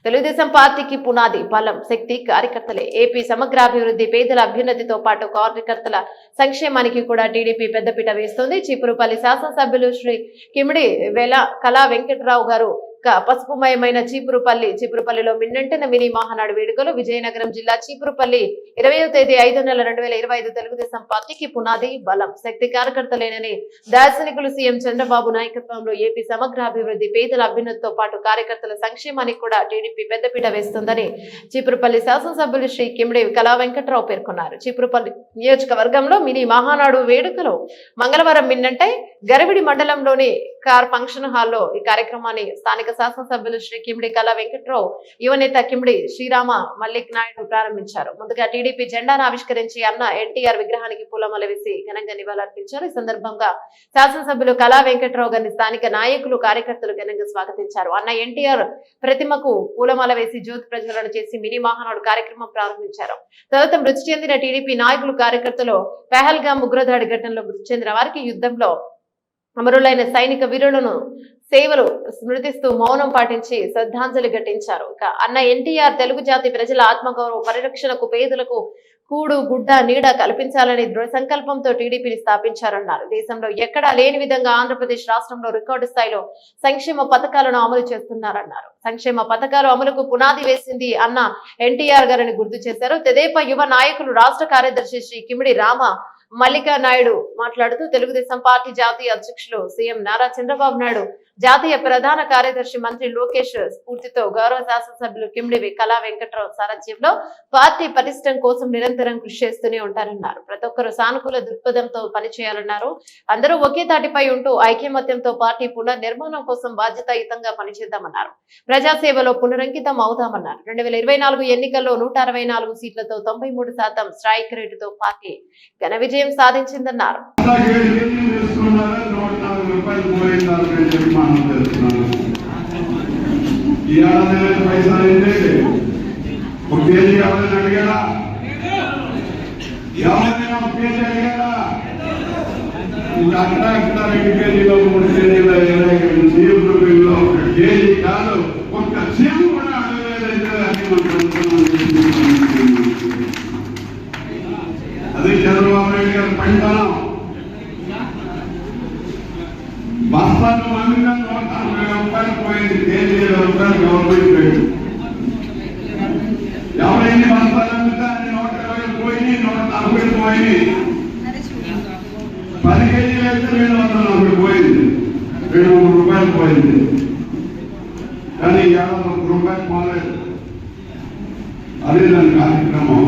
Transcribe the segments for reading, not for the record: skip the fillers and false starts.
తెలుగుదేశం పార్టీకి పునాది బలం శక్తి కార్యకర్తలే. ఏపీ సమగ్రాభివృద్ధి పేదల అభ్యున్నతితో పాటు కార్యకర్తల సంక్షేమానికి కూడా టీడీపీ పెద్దపీట వేస్తోంది. చీపురుపల్లి శాసనసభ్యులు శ్రీ కిమిడి కళా వెంకట్రావు గారు పసుపుమయమైన చీపురుపల్లిలో మిన్నంటిన మినీ మహానాడు వేడుకలు. విజయనగరం జిల్లా చీపురుపల్లి 20వ తేదీ 5వ నెల 2025 తెలుగుదేశం పార్టీకి పునాది బలం శక్తి కార్యకర్తలేనని దార్శనికులు సీఎం చంద్రబాబు నాయకత్వంలో ఏపీ సమగ్రాభివృద్ధి పేదల అభ్యున్నతితో పాటు కార్యకర్తల సంక్షేమానికి కూడా టీడీపీ పెద్దపీట వేస్తుందని చీపురుపల్లి శాసనసభ్యులు శ్రీ కిమిడి కళా వెంకట్రావు పేర్కొన్నారు. చీపురుపల్లి నియోజకవర్గంలో మినీ మహానాడు వేడుకలు మంగళవారం మిన్నంటే గరివిడి మండలంలోని కార్ ఫంక్షన్ హాల్లో ఈ కార్యక్రమాన్ని స్థానిక శాసనసభ్యులు శ్రీ కిమిడి కళా వెంకట్రావు యువనేత కిమిడి శ్రీరామ మల్లిక్ నాయుడు ప్రారంభించారు. ముందుగా టీడీపీ జెండాను ఆవిష్కరించి అన్న ఎన్టీఆర్ విగ్రహానికి పూలమాల వేసి ఘనంగా నివాళులర్పించారు. ఈ సందర్భంగా శాసనసభ్యులు కళా వెంకట్రావు గారిని స్థానిక నాయకులు కార్యకర్తలు ఘనంగా స్వాగతించారు. అన్న ఎన్టీఆర్ ప్రతిమకు పూలమాల వేసి జ్యోతి ప్రజ్వలన చేసి మినీ మహానాడు కార్యక్రమం ప్రారంభించారు. తర్వాత మృతి చెందిన టీడీపీ నాయకులు కార్యకర్తలు పెహల్గాం ఉగ్రదాడి ఘటనలో మృతి చెందిన వారికి యుద్ధంలో అమరులైన సైనిక వీరులను సేవలు స్మృతిస్తూ మౌనం పాటించి శ్రద్ధాంజలి ఘటించారు. ఇక అన్న ఎన్టీఆర్ తెలుగు జాతి ప్రజల ఆత్మగౌరవ పరిరక్షణకు పేదలకు కూడు గుడ్డ నీడ కల్పించాలని దృఢ సంకల్పంతో టీడీపీని స్థాపించారన్నారు. దేశంలో ఎక్కడా లేని విధంగా ఆంధ్రప్రదేశ్ రాష్ట్రంలో రికార్డు స్థాయిలో సంక్షేమ పథకాలను అమలు చేస్తున్నారన్నారు. సంక్షేమ పథకాలు అమలుకు పునాది వేసింది అన్న ఎన్టీఆర్ గారిని గుర్తు చేశారు. తెదేపా యువ నాయకులు రాష్ట్ర కార్యదర్శి శ్రీ కిమిడి రామ మల్లికా నాయుడు మాట్లాడుతూ తెలుగుదేశం పార్టీ జాతీయ అధ్యక్షులు సీఎం నారా చంద్రబాబు నాయుడు, జాతీయ ప్రధాన కార్యదర్శి మంత్రి లోకేష్ స్ఫూర్తితో గౌరవ శాసనసభ్యులు కిమిడి కళా వెంకట్రావు సారథ్యంలో పార్టీ పటిష్టం కోసం నిరంతరం కృషి చేస్తూనే ఉంటారన్నారు. ప్రతి ఒక్కరూ సానుకూల దృక్పథంతో పనిచేయాలన్నారు. అందరూ ఒకే తాటిపై ఉంటూ ఐకమత్యంతో పార్టీ పునర్నిర్మాణం కోసం బాధ్యతాయుతంగా పనిచేద్దామన్నారు. ప్రజాసేవలో పునరంకితం అవుతామన్నారు. 2024 ఎన్నికల్లో 164 సీట్లతో 93% స్ట్రైక్ రేటుతో పార్టీ ఘన విజయం సాధించిందన్నారు. అదే చంద్రబాబు నాయుడు గారు పంటనం బస్తాలు మందిగా 140 రూపాయలు పోయింది. కేజీ రూపాయలు గవర్నమెంట్ రేటు. ఎవరైనా బస్తాలు అమ్మితే 120 పోయి 140 పోయి 10 కేజీలు అయితే 240 పోయింది. 200 రూపాయలు పోయింది. కానీ 50 రూపాయలు పోలేదు. అదే దాని కార్యక్రమం.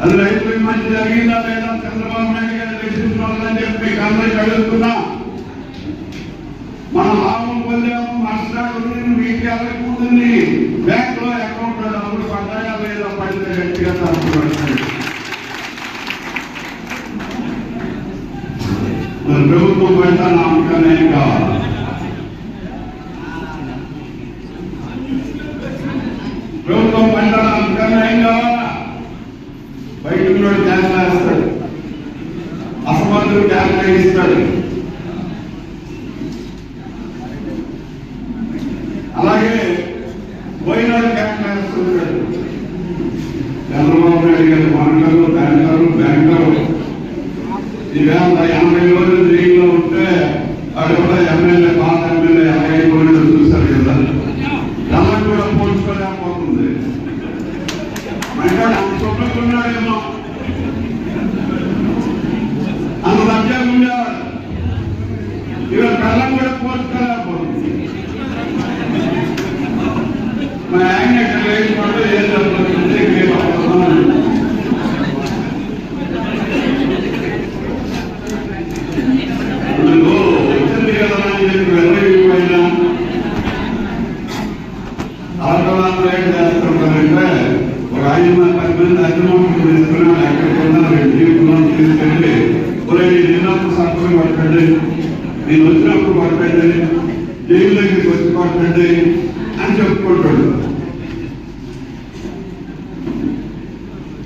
అది రైతులకు మంచి జరిగిందా లేదా చంద్రబాబు నాయుడు గారు దర్శించుకోవాలని చెప్పి అందరికి అడుగుతున్నా. మనం లాభం పొందాము, నష్టాలు వీటికి అడగకూడదని బ్యాంక్ లో అకౌంట్ లో డబ్బులు పడ్డాయా లేదా పడితే గట్టిగా తప్పబడతాయి. మరి ప్రభుత్వం పడ్డ నమ్మకానే కావాలి. ప్రభుత్వం పడ్డ నమ్మకానే కావాలా. బయటలో ట్యాక్స్ వేస్తాడు, అసమర్థులు ట్యాక్స్ ఇస్తాడు. అలాగే పోయినాడు ట్యాక్స్ వేస్తుంటాడు. చంద్రబాబు నాయుడు గారి బ్యాంకరు ఈవేళ 80 రోజులు జైల్లో ఉంటే అక్కడ కూడా ఎమ్మెల్యే పాత ఎమ్మెల్యే 55 రోజులు చూశారు కదా. దాన్ని కూడా పోల్చుకోలేకపోతుంది. చొప్పుకున్నాడేమో అంత లక్ష్యంగా ఉండేవాడు. ఇవాళ కళ్ళం కూడా పోల్చుకోలేకపోతుంది. మా ఆయన ఇక్కడ వేసుకుంటే ఏం జరుగుతుంది. వచ్చింది కదా అని చెప్పి వెళ్ళకపోయినా ఆటోలను రేట్ చేస్తుంటారంటే ఒక 5 మంది అగ్నిమోహం తీసుకున్నా ఎక్కడికన్నా జీవితంలో తీసుకెళ్ళి నేను నిన్నప్పుడు సంతకం పట్టండి, నేను వచ్చినప్పుడు పట్టండి, జైలు దగ్గరికి వచ్చి పట్టండి అని చెప్పుకుంటాడు.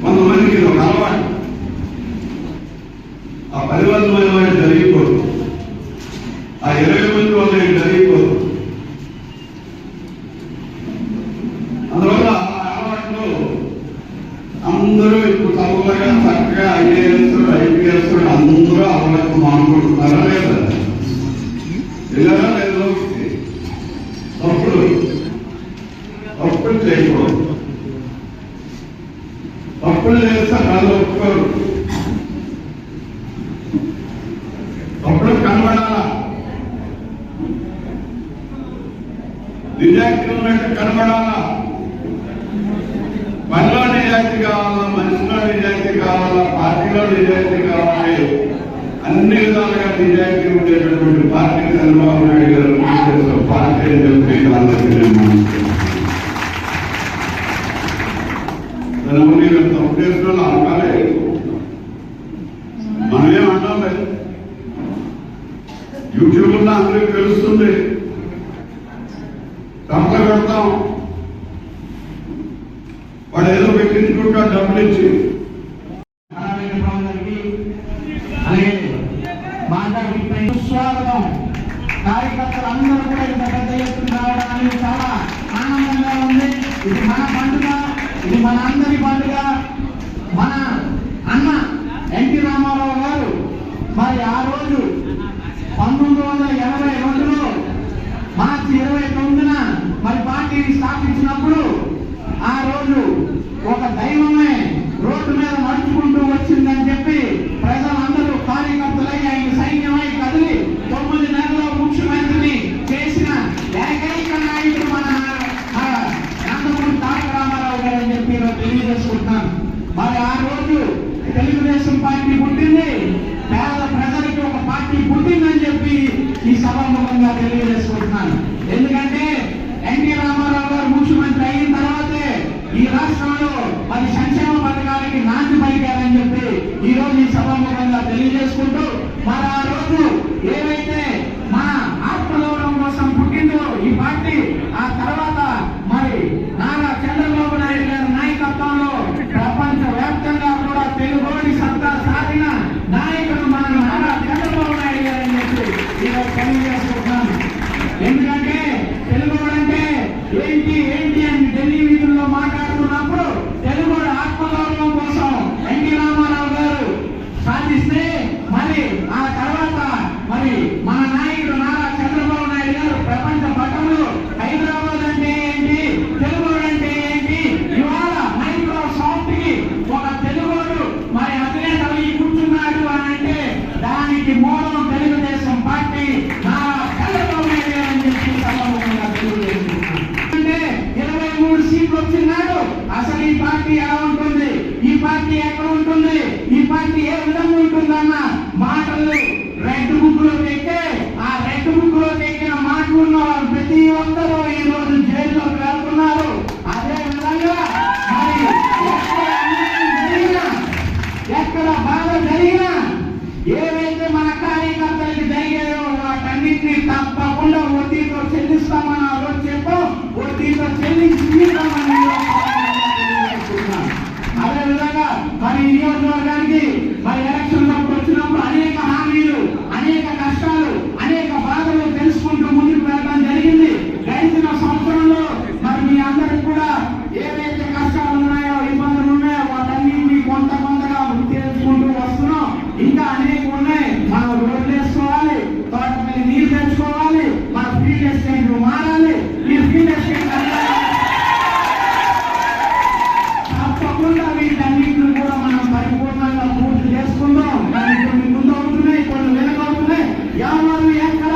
కొంతమందికి ఇది ఒక అలవాటు. ఆ 10 మంది వాడు జరిగిపోదు, ఆ 20 మంది వల్ల జరిగిపోదు. అప్పుడు కనబడాలా, నిజాయితీ ఉన్నట్టు కనబడాలా. పనిలో నిజాయితీ కావాలా, మనిషిలో నిజాయితీ కావాలా, పార్టీలో నిజాయితీ కావాలి. అన్ని విధాలుగా నిజాయితీ ఉండేటటువంటి పార్టీ చంద్రబాబు నాయుడు గారు పార్టీ అని చెప్పి అందరికీ నేను తప్పు చేసిన అనకాలే, మనమేమంటాం లేదు. యూట్యూబ్ లో అందరికీ తెలుస్తుంది, కంపలు పెడతాం. వాడు ఏదో పెట్టించుకుంటా డబ్బులు ఇచ్చి స్వాగతం. కార్యకర్తలు అందరూ కూడా ఇంత పెద్ద ఎత్తున రావడం అనేది చాలా ఆనందంగా ఉంది. ఇది మన పండుగ, ఇది మన అందరి పండుగ. మన అన్న ఎన్టీ రామారావు గారు మరి ఆ రోజు 1982లో మార్చి 29న మరి పార్టీని స్థాపించినప్పుడు ఆ రోజు ఒక దైవమే రోడ్డు మీద నడుచుకుంటూ వచ్చిందని చెప్పి ప్రజలందరూ కార్యకర్తలై ఆయన సైన్యమై కదిలి 9 నెలల్లో ముఖ్యమంత్రిని చేసిన ఏకైక నాయకుడు మన నందమూరి తారక రామారావు గారు అని చెప్పి తెలియజేసుకుంటున్నాను. మరి ఆ రోజు తెలుగుదేశం పార్టీ పుట్టింది, పేద ప్రజలకి ఒక పార్టీ పుట్టిందని చెప్పి ఈ సభాముఖంగా తెలియజేసుకుంటున్నాను. ఎందుకంటే ఎన్టీ రామారావు గారు ముఖ్యమంత్రి అయిన తర్వాతే ఈ రాష్ట్రంలో మరి సంక్షేమ పథకాలకి నాంది పలికారని చెప్పి ఈ రోజు ఈ సభాముఖంగా తెలియజేసుకుంటూ మరి ఆ రోజు ఏవైతే మన ఆత్మగౌరవం కోసం పుట్టిందో ఈ పార్టీ, ఆ తర్వాత మరి నారా చంద్రబాబు నాయుడు గారి నాయకత్వంలో ప్రపంచ వ్యాప్తంగా కూడా తెలుగుని సత్తా సాధిన నాయకుడు మన నారా చంద్రబాబు నాయుడు గారు అని చెప్పి ఈరోజు తెలియజేసుకుంటున్నాను. ఎందుకంటే తెలుగు అంటే ఏంటి ఏంటి అని ఢిల్లీ వీధుల్లో మాట్లాడుతున్నప్పుడు తెలుగు ఆత్మగౌరవం కోసం ఎన్టీ రామారావు గారు సాధిస్తే మరి ఆ తర్వాత మరి మన నాయకుడు నారా చంద్రబాబు నాయుడు గారు ప్రపంచ పటంలో హైదరాబాద్ అంటే ఏంటి, తెలుగు అంటే ఏంటి, ఇవాళ మైక్రోసాఫ్ట్ కి ఒక తెలుగుడు మరి అధినేత కూర్చున్నాడు అని అంటే దానికి మూలం తెలుగుదేశం పార్టీ నారా చంద్రబాబు నాయుడు గారు అని చెప్పి సభాముఖంగా తెలియజేస్తున్నారు. అంటే 23 సీట్లు వచ్చినాడు. అసలు ఈ పార్టీ ఎలా ఉంటుంది, ఈ పార్టీ ఎక్కడ ఉంటుంది, ఈ పార్టీ ఏ విధంగా ఉంటుందన్న మాటలు రెడ్ బుక్ లో ఎక్కే ఆ రెడ్ బుక్ లో ఎక్కిన మాటలు ఉన్న వాళ్ళు ప్రతి ఒక్కరూ ఈ రోజు జైల్లోకి వెళ్తున్నారు. అదే విధంగా మరి ఎక్కడ బాధ జరిగినా ఏవైతే మన కార్యకర్తలకి జరిగాయో వాటన్నింటినీ తప్పకుండా వడ్డీతో చెల్లిస్తామని ఆ రోజు చెప్పు, వడ్డీతో చెల్లించుకుంటామని అదే విధంగా మరి నియోజకవర్గానికి మరి ఎలక్షన్ వచ్చినప్పుడు అనేక హామీలు, అనేక కష్టాలు, అనేక బాధలు తెలుసుకుంటూ ముందుకు వెళ్ళడం జరిగింది. గడిచిన సంవత్సరంలో మరి మీ అందరికి కూడా ఏవైతే కష్టాలు ఉన్నాయో, ఇబ్బందులు ఉన్నాయో వాటన్నింటినీ కొంత కొంతగా తెలుసుకుంటూ వస్తున్నాం. ఇంకా అనేక ఉన్నాయి. మనం రోడ్లు వేసుకోవాలి, తోట మీద నీళ్లు తెచ్చుకోవాలి, మన ఫీల్డ్ ఎస్టేట్ మారాలి. ఈ ఫీల్డ్ ఎస్టేట్ తప్పకుండా వీటన్నింటిని కూడా మనం పరిపూర్ణంగా పూర్తి చేసుకుందాం. దానికి కొన్ని ముందు అవుతున్నాయి, కొన్ని వెనక అవుతున్నాయి. ఎవరు ఎక్కడ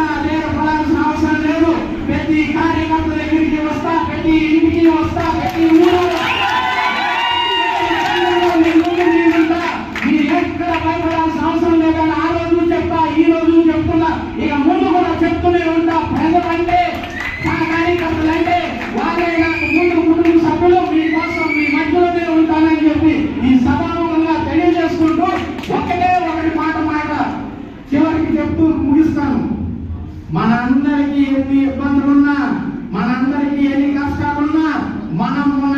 పడాల్సిన అవసరం లేదు. ప్రతి కార్యకర్త దగ్గరికి వస్తా, ప్రతి ఇంటికి వస్తా, ప్రతి ఊరు మీరు ఎక్కడ భయపడాల్సిన అవసరం లేదని ఆ రోజు చెప్తా, ఈ రోజు చెప్తున్నా, ఇక ముందు కూడా చెప్తూనే ఉంటా. ప్రజలంటే మన కార్యకర్తలంటే వాళ్ళే నాకు ముందు సభ్యులు మీకోసం మీ మధ్యలోనే ఉంటానని చెప్పి ఈ సభాముఖంగా తెలియజేసుకుంటూ ఒకటే ఒకటి మాట చివరికి చెప్తూ ముగిస్తాను. మనందరికీ ఎన్ని ఇబ్బందులున్నా, మనందరికీ ఎన్ని కష్టాలున్నా, మనం మన